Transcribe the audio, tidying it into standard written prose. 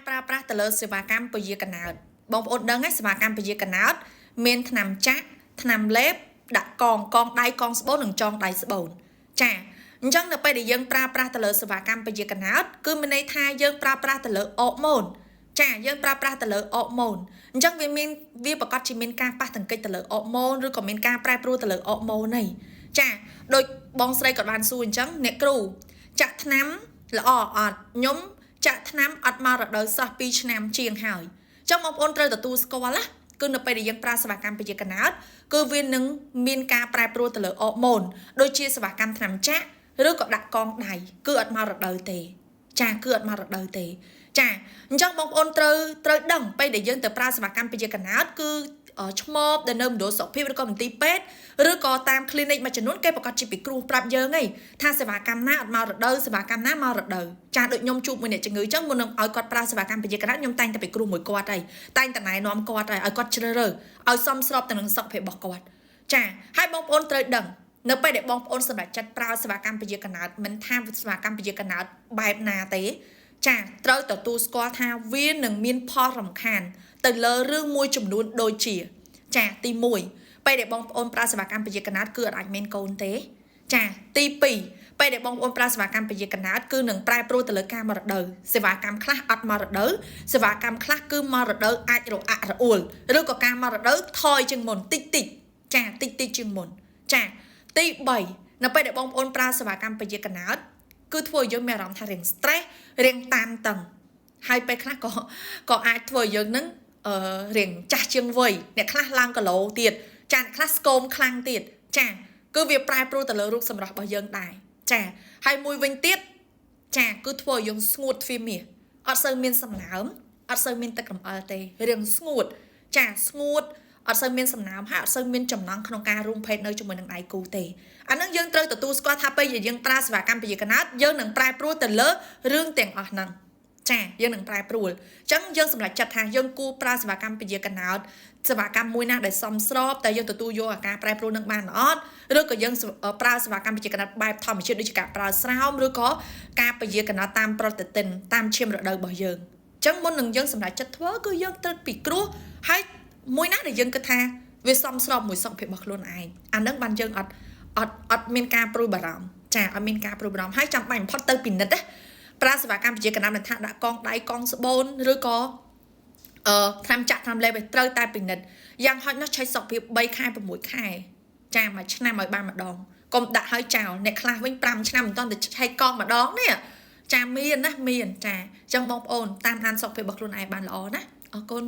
ប្រាប្រាស់ទៅលើសេវាកម្មពជាកណោតបងប្អូនដឹងហើយសេវាកម្មពជាកណោតមានថ្នាំចាក់ថ្នាំលេបដាក់កងដៃកងស្បូននិងចងដៃស្បូនចាអញ្ចឹងនៅពេលដែលយើងប្រើប្រាស់ទៅលើសេវាកម្មពជាកណោតគឺមានន័យថាយើងប្រើប្រាស់ទៅលើអរម៉ូនចាយើងប្រើប្រាស់ទៅលើអរម៉ូនអញ្ចឹងវាប្រកាសជាមានការប៉ះទង្គិចទៅលើអរម៉ូនឬក៏មានការប្រែប្រួលទៅលើអរម៉ូនហ្នឹងចាដូចបងស្រីក៏បានសួរអញ្ចឹងអ្នកគ្រូចាក់ថ្នាំល្អអត់ខ្ញុំចាក់ថ្នាំអត់មករដូវសោះ2ឆ្នាំជាងហើយអញ្ចឹងបងប្អូនត្រូវទទួលស្គាល់ណាគឺនៅពេលដែលយើងប្រើសេវាកម្មពជាកណោតគឺវានឹងមានការប្រែប្រួលទៅលើអរម៉ូនដូចជាសេវាកម្មថ្នាំចាក់ឬក៏ដាក់កងដៃគឺអត់មករដូវទេចាគឺអត់មករដូវទេចាអញ្ចឹងបងប្អូនត្រូវដឹងពេលដែលយើងទៅប្រើសេវាកម្មពជាកណោតគឺឈ្មោះដែលនៅមណ្ឌលសុខភាពឬក៏មន្ទីរពេទ្យឬក៏តាម clinic មួយចំនួនគេប្រកាសជាពិគ្រោះប្រាប់យើងហីថាសេវាកម្មណាអត់មករដូវសេវាកម្មណាមករដូវចាដូចខ្ញុំជួបមួយអ្នកជំងឺអញ្ចឹងមុននឹងឲ្យគាត់ប្រើសេវាកម្មពជាកណោតខ្ញុំតែងតែពិគ្រោះមួយគាត់ហើយតែងតែណែនាំគាត់ហើយឲ្យគាត់ជ្រើសរើសឲ្យសមស្របទៅនឹងសុខភាពរបស់គាត់ចាហើយបងប្អូនត្រូវដឹងនៅពេលដែលបងប្អូនសម្រេចចិត្តប្រើសេវាកម្មពជាកណោតមិនថាសេវាកម្មពជាកណោតបែបណាទេចាត្រូវទទួលស្គាល់ថាវានឹងមានផលរំខានទៅលើរឿងមួយចំនួនដូចជាចាទី1ពេលដែលបងប្អូនប្រើសេវាកម្មពជាកណោតគឺអាចមានកូនទេចាទី2ពេលដែលបងប្អូនប្រើសេវាកម្មពជាកណោតគឺនឹងប្រែប្រួលទៅលើការមករដូវសេវាកម្មខ្លះអត់មករដូវសេវាកម្មខ្លះគឺមករដូវអាចរអាក់រអួលឬក៏ការមករដូវថយជាងមុនតិចចាតិចជាងមុនចាទី3នៅពេលដែលបងប្អូនប្រើសេវាកម្មពជាកណោតគឺធ្វើឲ្យយើងមានអារម្មណ៍ថារៀង stress រៀងតានតឹងហើយពេលខ្លះក៏អាចធ្វើឲ្យយើងនឹងរៀងចាស់ជាងវ័យអ្នកខ្លះឡើងគីឡូទៀតចាអ្នកខ្លះស្គមខ្លាំងទៀតចាគឺវាប្រែប្រួលទៅលើរូបសម្រស់របស់យើងដែរចាហើយមួយវិញទៀតចាគឺធ្វើឲ្យយើងស្ងួតទ្វាមាសអត់សូវមានសំណើមអត់សូវមានទឹករំអិលទេរៀងស្ងួតចាស្ងួតអត់សូវមានសំណើមហើយអត់សូវមានចំណង់ក្នុងការរួមភេទនៅជាមួយនឹងដៃគូទេអានឹងយើងត្រូវទទួលស្គាល់ថាពេលយើងប្រើសេវាកម្មពជាកណោតយើងនឹងប្រែប្រួលទៅលើរឿងទាំងអស់ហ្នឹងចាយើងនឹងប្រែប្រួលអញ្ចឹងយើងសម្រេចចិត្តថាយើងគួរប្រើសេវាកម្មពជាកណោតសេវាកម្មមួយណាដែលសមស្របតែយើងទទួលយកអាការប្រែប្រួលនឹងបានអត់ឬក៏យើងប្រើសេវាកម្មពជាកណោតបែបធម្មជាតិដូចជាការប្រើស្រោមឬក៏ការពជាកណោតតាមប្រតិទិនតាមឈាមរដូវរបស់យើងអញ្ចឹងមុននឹងយើងសម្រេចចិត្តធ្វើគឺយើងត្រូវពិគ្រោះហើយមួយណាដែលយើងគិតថាវាសមស្របមួយសុខភាពរបស់ខ្លួនឯងអានឹងបានយើងអត់មានការព្រួយបារម្ភចាអត់មានការព្រួយបារម្ភហើយចាំបាច់បំផុតទៅពិនិត្យណាប្រើសេវាកម្មពជាកណោតមិនថាដាក់កងដៃកងស្បូនឬក៏ថ្នាំចាក់ថ្នាំលេបត្រូវតែពិនិត្យយ៉ាងហោចណាស់ឆែកសុខភាព3ខែ6ខែចាមួយឆ្នាំឲ្យបានម្ដងកុំដាក់ឲ្យចោលអ្នកខ្លះវិញ5ឆ្នាំមិនទាន់ទៅឆែកកងម្ដងនេះចាមានណាមានចាអញ្ចឹងបងប្អូនតាមដានសុខភាពរបស់ខ្លួនឯងបានល្អណាអរគុណ